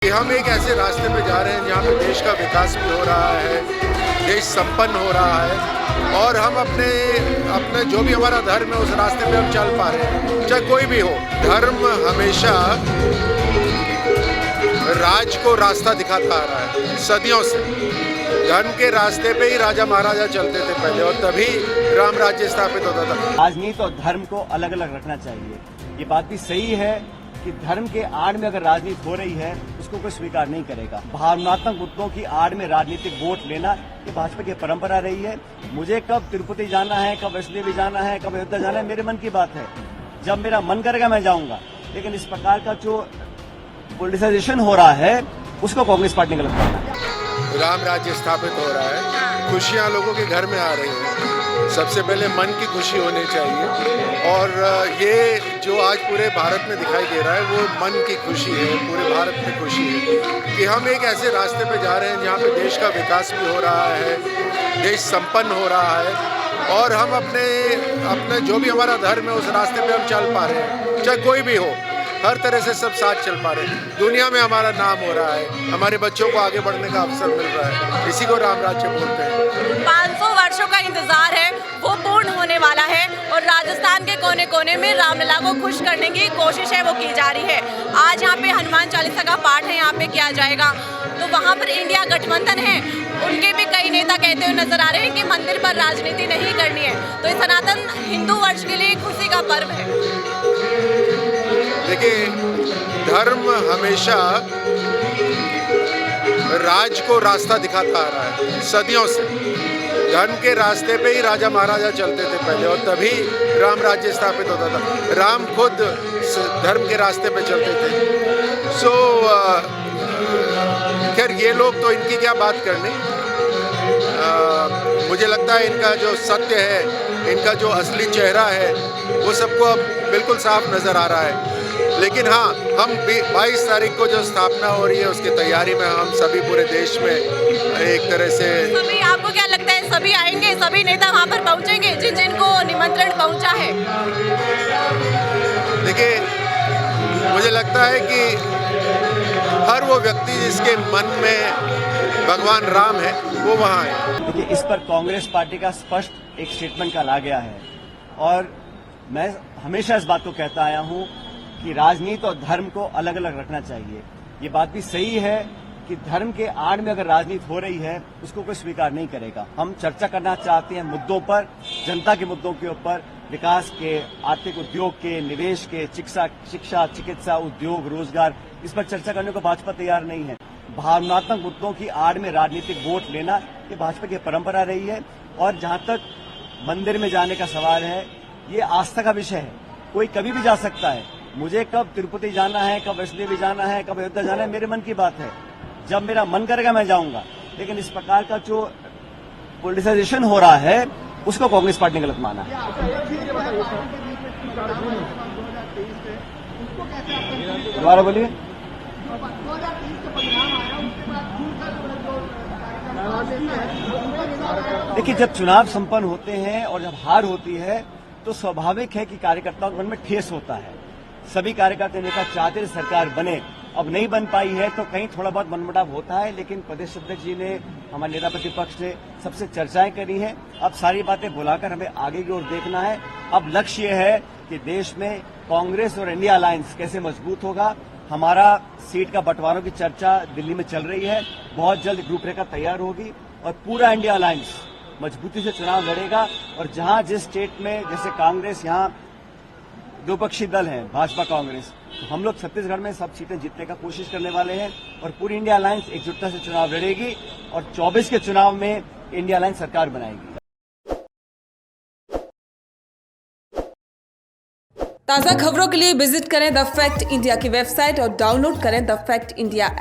हम एक ऐसे रास्ते पे जा रहे हैं जहाँ पे देश का विकास भी हो रहा है, देश संपन्न हो रहा है और हम अपने जो भी हमारा धर्म है उस रास्ते पे हम चल पा रहे हैं, चाहे कोई भी हो। धर्म हमेशा राज को रास्ता दिखाता आ रहा है सदियों से। धर्म के रास्ते पे ही राजा महाराजा चलते थे पहले और तभी राम राज्य स्थापित होता था। राजनीति और धर्म को अलग अलग रखना चाहिए। ये बात भी सही है कि धर्म के आड़ में अगर राजनीति हो रही है उसको कोई स्वीकार नहीं करेगा। भावनात्मक मुद्दों की आड़ में राजनीतिक वोट लेना ये भाजपा की परंपरा रही है। मुझे कब तिरुपति जाना है, कब वैष्णो देवी जाना है, कब अयोध्या जाना है, मेरे मन की बात है। जब मेरा मन करेगा मैं जाऊंगा। लेकिन इस प्रकार का जो पोलिटिसाइजेशन हो रहा है उसको कांग्रेस पार्टी ने गलत माना है। राम राज्य स्थापित हो रहा है, खुशियां लोगों के घर में आ रही हैं। सबसे पहले मन की खुशी होनी चाहिए और ये जो आज पूरे भारत में दिखाई दे रहा है वो मन की खुशी है, पूरे भारत में खुशी है कि हम एक ऐसे रास्ते पे जा रहे हैं जहाँ पे देश का विकास भी हो रहा है, देश संपन्न हो रहा है और हम अपने जो भी हमारा धर्म है उस रास्ते पे हम चल पा रहे हैं, चाहे कोई भी हो। हर तरह से सब साथ चल पा रहे हैं। दुनिया में हमारा नाम हो रहा है, हमारे बच्चों को आगे बढ़ने का अवसर मिल रहा है। इसी को राम राज्य बोलते हैं। 500 वर्षों का इंतजार है वो पूर्ण होने वाला है और राजस्थान के कोने कोने में रामलला को खुश करने की कोशिश है वो की जा रही है। आज यहाँ पे हनुमान चालीसा का पाठ है, यहाँ पे किया जाएगा। तो वहाँ पर इंडिया गठबंधन है, उनके भी कई नेता कहते हुए नजर आ रहे हैं कि मंदिर पर राजनीति नहीं करनी है। तो ये सनातन हिंदू वर्ष के लिए खुशी का पर्व है। देखिए, धर्म हमेशा राज को रास्ता दिखाता आ रहा है सदियों से। धर्म के रास्ते पे ही राजा महाराजा चलते थे पहले और तभी राम राज्य स्थापित होता था। राम खुद धर्म के रास्ते पे चलते थे। खैर ये लोग तो इनकी क्या बात करनी। मुझे लगता है इनका जो सत्य है, इनका जो असली चेहरा है वो सबको अब बिल्कुल साफ नजर आ रहा है। लेकिन हाँ, हम 22 तारीख को जो स्थापना हो रही है उसकी तैयारी में हम सभी पूरे देश में एक तरह से सभी, आपको क्या लगता है सभी आएंगे, सभी नेता वहाँ पर पहुँचेंगे जिनको निमंत्रण पहुँचा है? देखिए, मुझे लगता है कि हर वो व्यक्ति जिसके मन में भगवान राम है वो वहाँ है। देखिए, इस पर कांग्रेस पार्टी का स्पष्ट एक स्टेटमेंट कल आ गया है और मैं हमेशा इस बात को कहता आया हूँ कि राजनीति और धर्म को अलग अलग रखना चाहिए। ये बात भी सही है कि धर्म के आड़ में अगर राजनीति हो रही है उसको कोई स्वीकार नहीं करेगा। हम चर्चा करना चाहते हैं मुद्दों पर, जनता के मुद्दों के ऊपर, विकास के, आर्थिक उद्योग के, निवेश के, शिक्षा, चिकित्सा, उद्योग, रोजगार, इस पर चर्चा करने को भाजपा तैयार नहीं है। भावनात्मक मुद्दों की आड़ में राजनीतिक वोट लेना ये भाजपा की परंपरा रही है। और जहां तक मंदिर में जाने का सवाल है, ये आस्था का विषय है, कोई कभी भी जा सकता है। मुझे कब तिरुपति जाना है, कब वैष्णो देवी जाना है, कब अयोध्या जाना है, मेरे मन की बात है। जब मेरा मन करेगा मैं जाऊंगा। लेकिन इस प्रकार का जो पोलिटिसाइजेशन हो रहा है उसको कांग्रेस पार्टी ने गलत माना है। दोबारा बोलिए। देखिए, जब चुनाव संपन्न होते हैं और जब हार होती है तो स्वाभाविक है कि कार्यकर्ताओं के मन में ठेस होता है। सभी कार्यकर्ता नेता चाहते सरकार बने, अब नहीं बन पाई है तो कहीं थोड़ा बहुत मनमुटाव होता है। लेकिन प्रदेश अध्यक्ष जी ने, हमारे नेता प्रतिपक्ष ने सबसे चर्चाएं करी हैं। अब सारी बातें बुलाकर हमें आगे की ओर देखना है। अब लक्ष्य ये है कि देश में कांग्रेस और इंडिया अलायंस कैसे मजबूत होगा। हमारा सीट का बंटवारों की चर्चा दिल्ली में चल रही है, बहुत जल्द रूपरेखा तैयार होगी और पूरा इंडिया अलायंस मजबूती से चुनाव लड़ेगा। और जहां जिस स्टेट में, जैसे कांग्रेस, यहाँ द्विपक्षीय दल है भाजपा कांग्रेस, तो हम लोग छत्तीसगढ़ में सब सीटें जीतने का कोशिश करने वाले हैं और पूरी इंडिया अलायंस एकजुटता से चुनाव लड़ेगी और 24 के चुनाव में इंडिया अलायंस सरकार बनाएगी। ताज़ा खबरों के लिए विजिट करें द फैक्ट इंडिया की वेबसाइट और डाउनलोड करें द फैक्ट इंडिया ऐप।